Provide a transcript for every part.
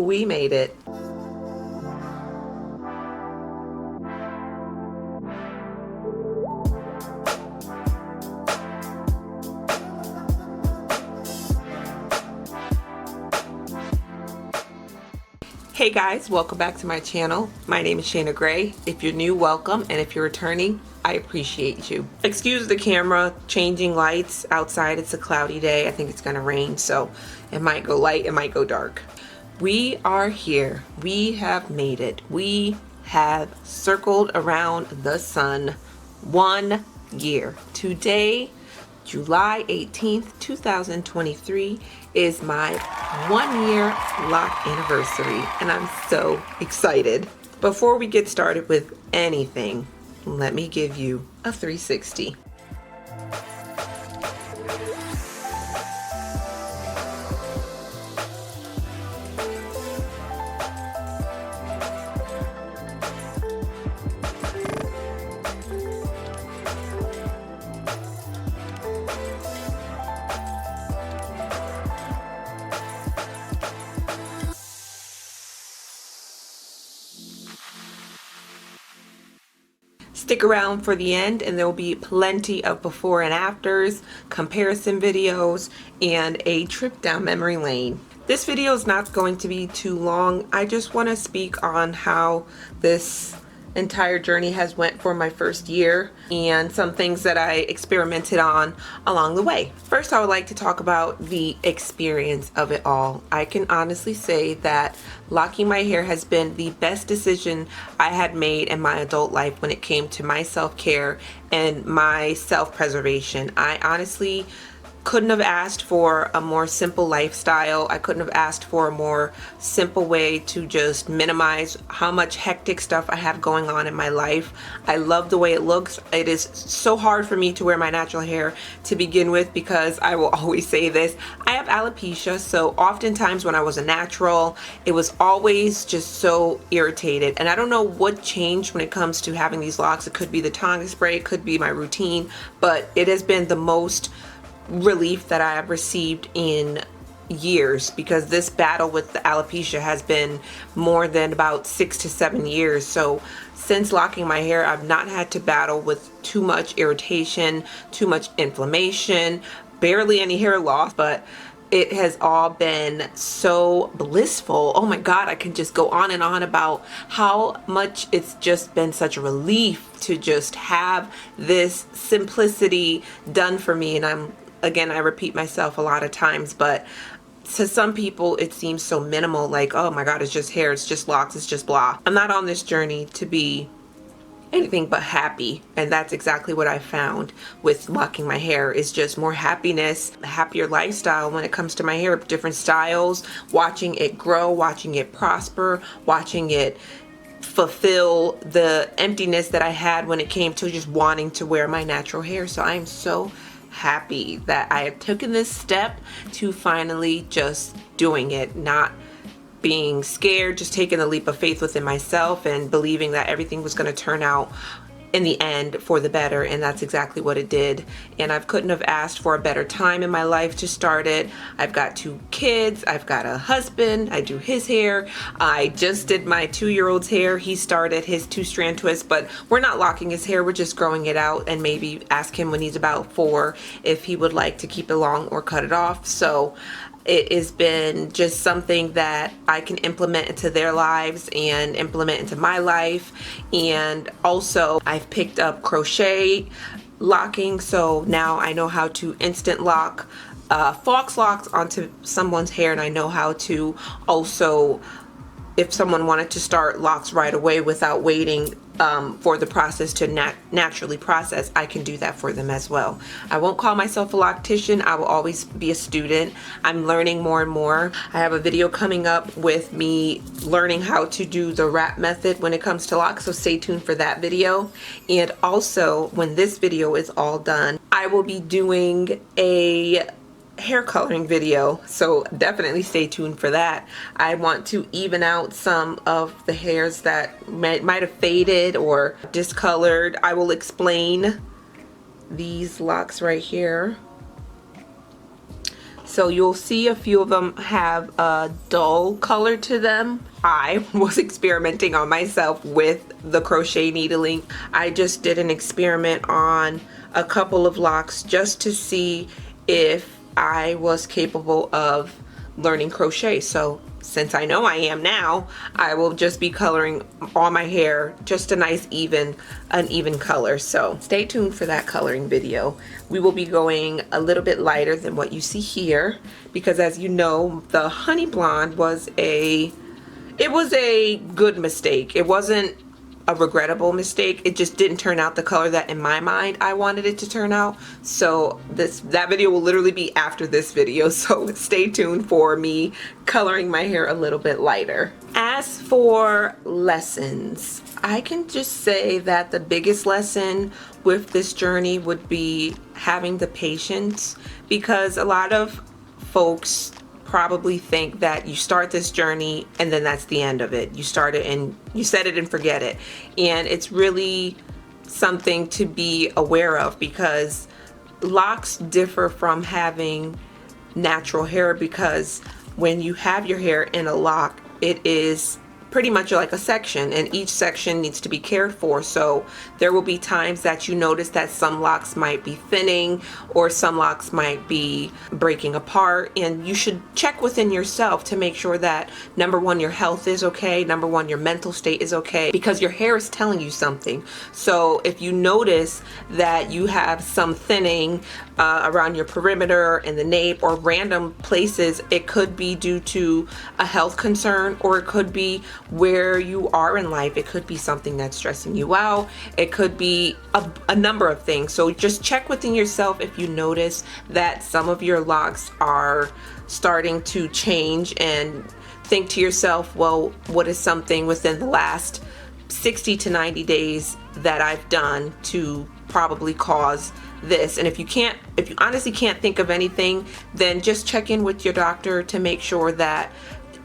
we made it. Hey guys, welcome back to my channel. My name is Shayna Gray. If you're new, welcome, and if you're returning, I appreciate you. Excuse the camera changing lights outside. It's a cloudy day. I think it's gonna rain, so it might go light, it might go dark. We are here. We have made it. We have circled around the sun 1 year. Today, July 18th, 2023 is my 1 year lock anniversary, and I'm so excited. Before we get started with anything, let me give you a 360. Stick around for the end and there will be plenty of before and afters, comparison videos, and a trip down memory lane. This video is not going to be too long. I just want to speak on how this entire journey has went for my first year and some things that I experimented on along the way. First, I would like to talk about the experience of it all. I can honestly say that locking my hair has been the best decision I had made in my adult life when it came to my self-care and my self-preservation. I honestly couldn't have asked for a more simple lifestyle. I couldn't have asked for a more simple way to just minimize how much hectic stuff I have going on in my life. I love the way it looks. It is so hard for me to wear my natural hair to begin with because I will always say this, I have alopecia, so oftentimes when I was a natural, it was always just so irritated. And I don't know what changed when it comes to having these locks. It could be the tonic spray, it could be my routine, but it has been the most relief that I have received in years, because this battle with the alopecia has been more than about 6 to 7 years. So since locking my hair, I've not had to battle with too much irritation, too much inflammation, barely any hair loss, but it has all been so blissful. Oh my God, I can just go on and on about how much it's just been such a relief to just have this simplicity done for me. And again, I repeat myself a lot of times, but to some people it seems so minimal, like, oh my God, it's just hair, it's just locks, it's just blah. I'm not on this journey to be anything but happy, and that's exactly what I found with locking my hair, is just more happiness, a happier lifestyle when it comes to my hair, different styles, watching it grow, watching it prosper, watching it fulfill the emptiness that I had when it came to just wanting to wear my natural hair. So I am so happy that I have taken this step to finally just doing it, not being scared, just taking a leap of faith within myself and believing that everything was going to turn out in the end for the better, and that's exactly what it did. And I couldn't have asked for a better time in my life to start it. I've got 2 kids, I've got a husband, I do his hair, I just did my 2-year-old's hair. He started his 2-strand twist, but we're not locking his hair, we're just growing it out, and maybe ask him when he's about 4 if he would like to keep it long or cut it off. So it has been just something that I can implement into their lives and implement into my life. And also I've picked up crochet locking, so now I know how to instant lock fox locks onto someone's hair, and I know how to also, if someone wanted to start locks right away without waiting for the process to naturally process, I can do that for them as well. I won't call myself a loctician. I will always be a student. I'm learning more and more. I have a video coming up with me learning how to do the wrap method when it comes to locks, so stay tuned for that video. And also, when this video is all done, I will be doing a hair coloring video, so definitely stay tuned for that. I want to even out some of the hairs that might have faded or discolored. I will explain these locks right here. So you'll see a few of them have a dull color to them. I was experimenting on myself with the crochet needling. I just did an experiment on a couple of locks just to see if I was capable of learning crochet. So since I know I am now, I will just be coloring all my hair just a nice an even color. So stay tuned for that coloring video. We will be going a little bit lighter than what you see here, because as you know, the honey blonde was a good mistake. It wasn't a regrettable mistake. It just didn't turn out the color that in my mind I wanted it to turn out. So that video will literally be after this video, so stay tuned for me coloring my hair a little bit lighter. As for lessons, I can just say that the biggest lesson with this journey would be having the patience, because a lot of folks probably think that you start this journey and then that's the end of it. You start it and you set it and forget it. And it's really something to be aware of, because locks differ from having natural hair, because when you have your hair in a lock, it is pretty much like a section, and each section needs to be cared for. So there will be times that you notice that some locks might be thinning or some locks might be breaking apart, and you should check within yourself to make sure that, number one, your health is okay, number one, your mental state is okay, because your hair is telling you something. So if you notice that you have some thinning around your perimeter and the nape or random places, it could be due to a health concern, or it could be where you are in life. It could be something that's stressing you out. It could be a number of things. So just check within yourself if you notice that some of your locks are starting to change, and think to yourself, well, what is something within the last 60 to 90 days that I've done to probably cause this? And if you honestly can't think of anything, then just check in with your doctor to make sure that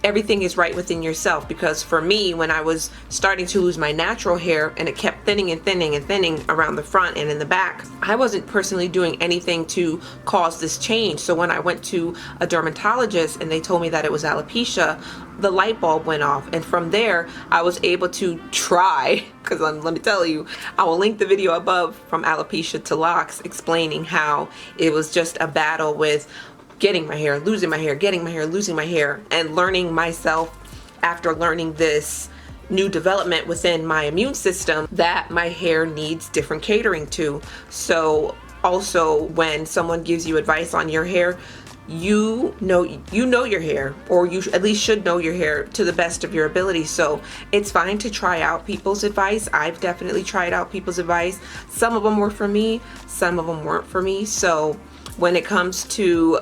everything is right within yourself. Because for me, when I was starting to lose my natural hair and it kept thinning and thinning and thinning around the front and in the back, I wasn't personally doing anything to cause this change. So when I went to a dermatologist and they told me that it was alopecia, the light bulb went off. And from there, I was able to try, because let me tell you, I will link the video above from alopecia to locks, explaining how it was just a battle with getting my hair, losing my hair, getting my hair, losing my hair, and learning myself after learning this new development within my immune system that my hair needs different catering to. So also, when someone gives you advice on your hair, you know your hair, or you at least should know your hair to the best of your ability. So it's fine to try out people's advice. I've definitely tried out people's advice. Some of them were for me, some of them weren't for me. So when it comes to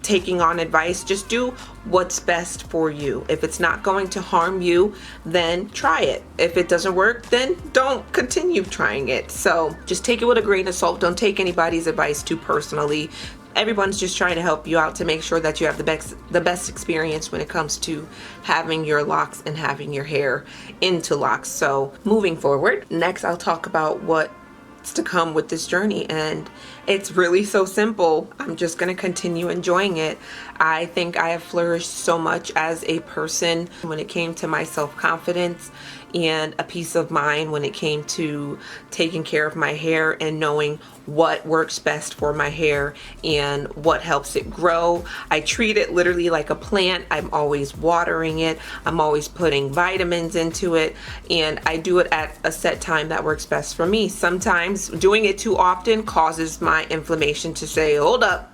taking on advice, just do what's best for you. If it's not going to harm you, then try it. If it doesn't work, then don't continue trying it. So just take it with a grain of salt. Don't take anybody's advice too personally. Everyone's just trying to help you out to make sure that you have the best experience when it comes to having your locks and having your hair into locks. So moving forward, next I'll talk about what's to come with this journey, and it's really so simple. I'm just going to continue enjoying it. I think I have flourished so much as a person when it came to my self-confidence and a peace of mind when it came to taking care of my hair and knowing what works best for my hair and what helps it grow. I treat it literally like a plant. I'm always watering it. I'm always putting vitamins into it, and I do it at a set time that works best for me. Sometimes doing it too often causes my inflammation to say, hold up,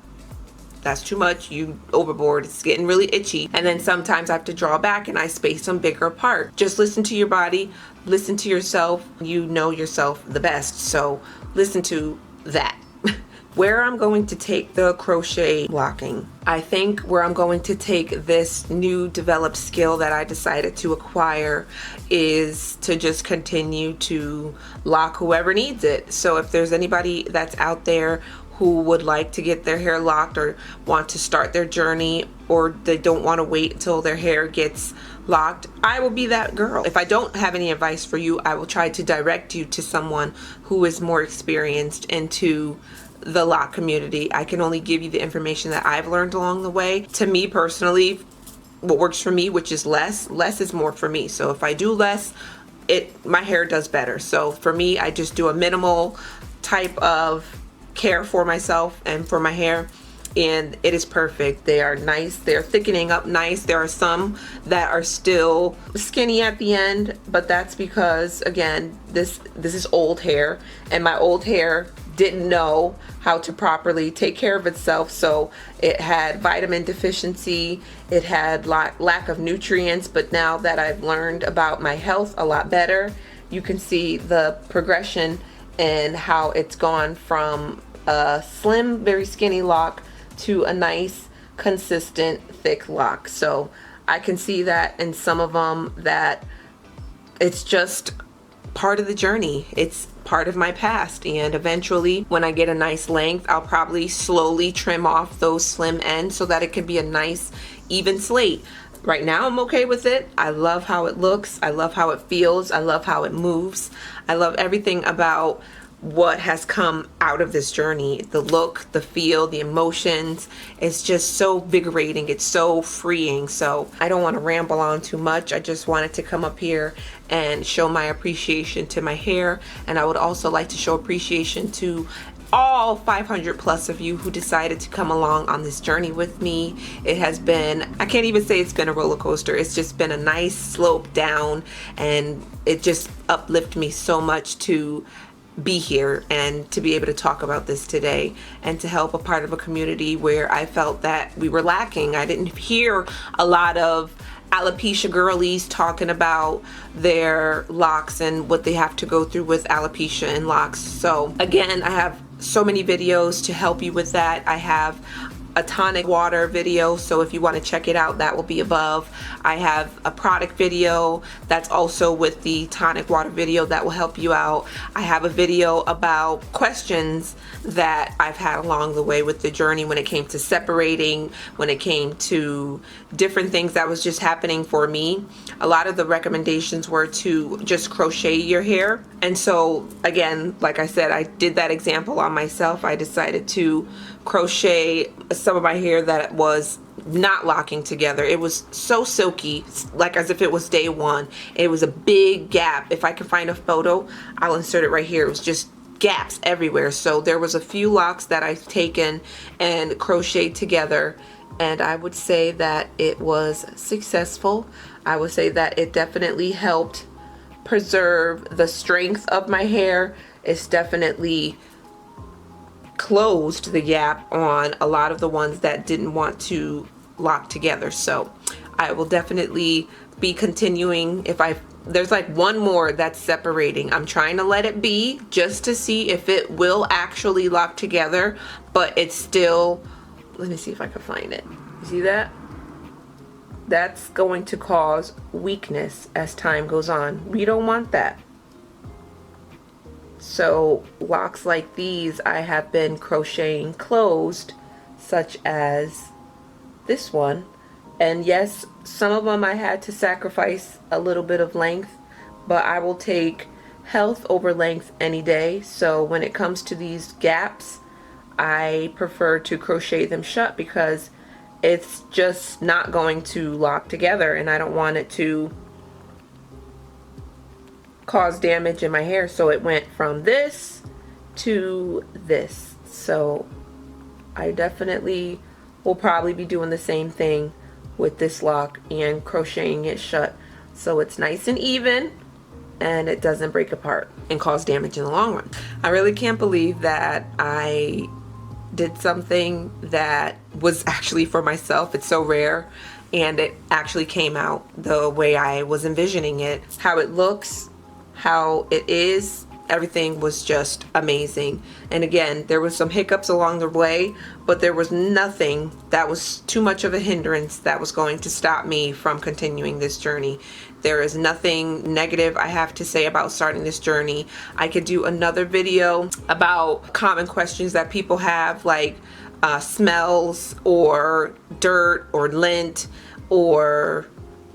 that's too much, you overboard, it's getting really itchy. And then sometimes I have to draw back and I space them bigger apart. Just listen to your body, listen to yourself. You know yourself the best, so listen to that. Where I'm going to take the crochet locking, I think where I'm going to take this new developed skill that I decided to acquire is to just continue to lock whoever needs it. So if there's anybody that's out there who would like to get their hair locked or want to start their journey, or they don't want to wait until their hair gets locked, I will be that girl. If I don't have any advice for you, I will try to direct you to someone who is more experienced into the lock community. I can only give you the information that I've learned along the way. To me personally, what works for me, which is less is more for me. So if I do less, my hair does better. So for me, I just do a minimal type of care for myself and for my hair, and it is perfect. They are nice, they're thickening up nice. There are some that are still skinny at the end, but that's because, again, this is old hair, and my old hair didn't know how to properly take care of itself. So it had vitamin deficiency, it had lack of nutrients. But now that I've learned about my health a lot better, you can see the progression and how it's gone from a slim, very skinny lock to a nice, consistent, thick lock. So I can see that in some of them that it's just part of the journey. It's part of my past, and eventually when I get a nice length, I'll probably slowly trim off those slim ends so that it can be a nice even slate. Right now I'm okay with it. I love how it looks, I love how it feels, I love how it moves. I love everything about what has come out of this journey. The look, the feel, the emotions. It's just so invigorating. It's so freeing. So I don't want to ramble on too much. I just wanted to come up here and show my appreciation to my hair. And I would also like to show appreciation to all 500 plus of you who decided to come along on this journey with me. It has been, I can't even say it's been a roller coaster. It's just been a nice slope down, and it just uplifted me so much to be here and to be able to talk about this today and to help a part of a community where I felt that we were lacking. I didn't hear a lot of alopecia girlies talking about their locks and what they have to go through with alopecia and locks. So again, I have so many videos to help you with that. I have a tonic water video, so if you want to check it out, that will be above. I have a product video that's also with the tonic water video that will help you out. I have a video about questions that I've had along the way with the journey when it came to separating, when it came to different things that was just happening for me. A lot of the recommendations were to just crochet your hair, and so again, like I said, I did that example on myself. I decided to crochet some of my hair that was not locking together. It was so silky, like as if it was day one. It was a big gap. If I can find a photo, I'll insert it right here. It was just gaps everywhere. So there was a few locks that I've taken and crocheted together, and I would say that it was successful. I would say that it definitely helped preserve the strength of my hair. It's definitely closed the gap on a lot of the ones that didn't want to lock together. So I will definitely be continuing. There's like one more that's separating. I'm trying to let it be just to see if it will actually lock together, but it's still, let me see if I can find it. You see that? That's going to cause weakness as time goes on. We don't want that. So locks like these I have been crocheting closed, such as this one. And yes, some of them I had to sacrifice a little bit of length, but I will take health over length any day. So when it comes to these gaps, I prefer to crochet them shut because it's just not going to lock together, and I don't want it to cause damage in my hair. So it went from this to this. So I definitely will probably be doing the same thing with this lock and crocheting it shut so it's nice and even and it doesn't break apart and cause damage in the long run. I really can't believe that I did something that was actually for myself. It's so rare, and it actually came out the way I was envisioning it. How it looks, how it is, everything was just amazing. And again, there was some hiccups along the way, but there was nothing that was too much of a hindrance that was going to stop me from continuing this journey. There is nothing negative I have to say about starting this journey. I could do another video about common questions that people have, like smells or dirt or lint or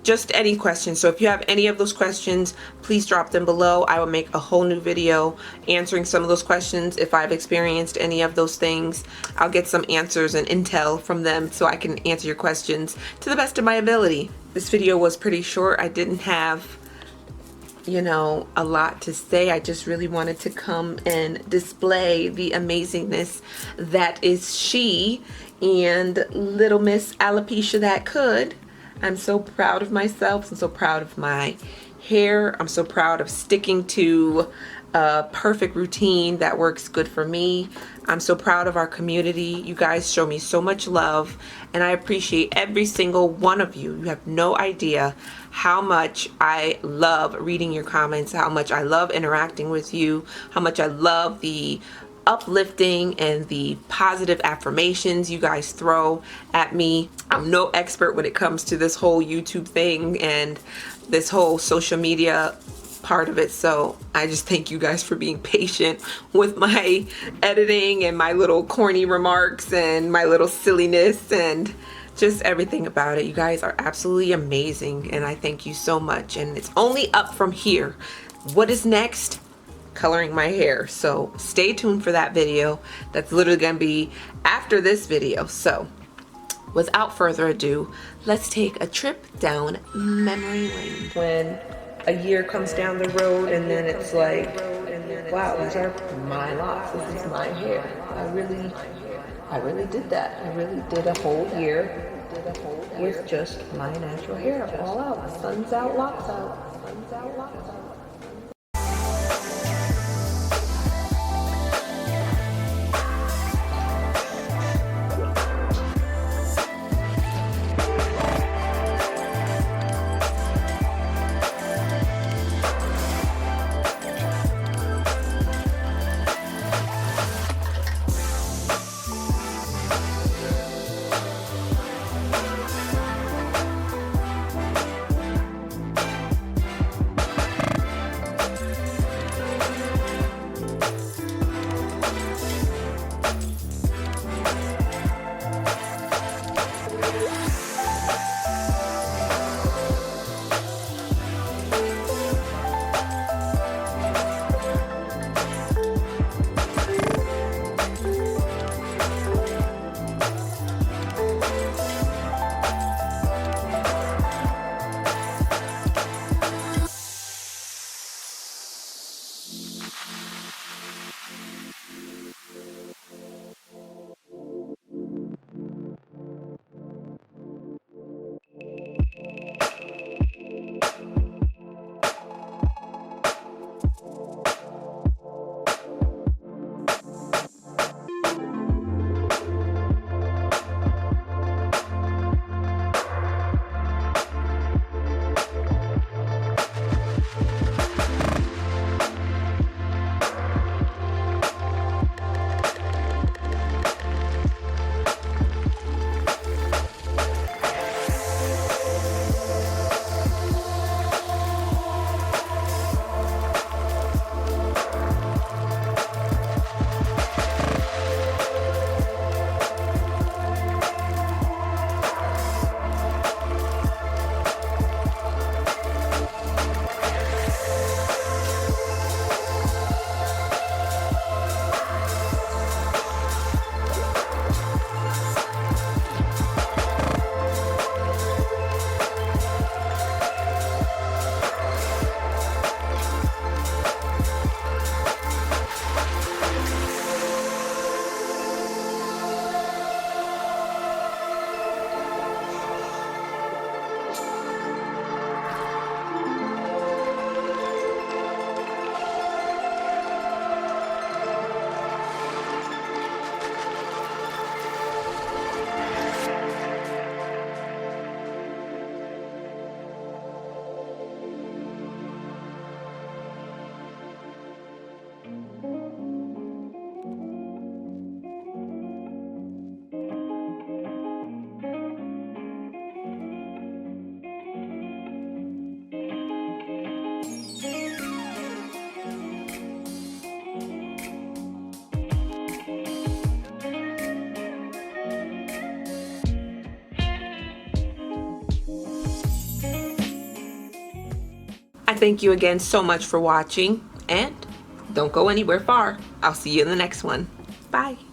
just any questions. So if you have any of those questions, please drop them below. I will make a whole new video answering some of those questions. If I've experienced any of those things, I'll get some answers and intel from them so I can answer your questions to the best of my ability. This video was pretty short. I didn't have, you know, a lot to say. I just really wanted to come and display the amazingness that is she and little Miss Alopecia that could. I'm so proud of myself. I'm so proud of my hair. I'm so proud of sticking to a perfect routine that works good for me. I'm so proud of our community. You guys show me so much love, and I appreciate every single one of you. You have no idea how much I love reading your comments, how much I love interacting with you, how much I love the uplifting and the positive affirmations you guys throw at me. I'm no expert when it comes to this whole YouTube thing and this whole social media part of it, so I just thank you guys for being patient with my editing and my little corny remarks and my little silliness and just everything about it. You guys are absolutely amazing, and I thank you so much, and it's only up from here. What is next? Coloring my hair. So stay tuned for that video. That's literally gonna be after this video. So without further ado, let's take a trip down memory lane. When a year comes down the road and then it's like, wow, these are my locks, this is my hair. I really did that. I really did a whole year with just my natural hair, all out. Sun's out, locks out. Sun's out, locks out. thank you again so much for watching, and don't go anywhere far. I'll see you in the next one. Bye.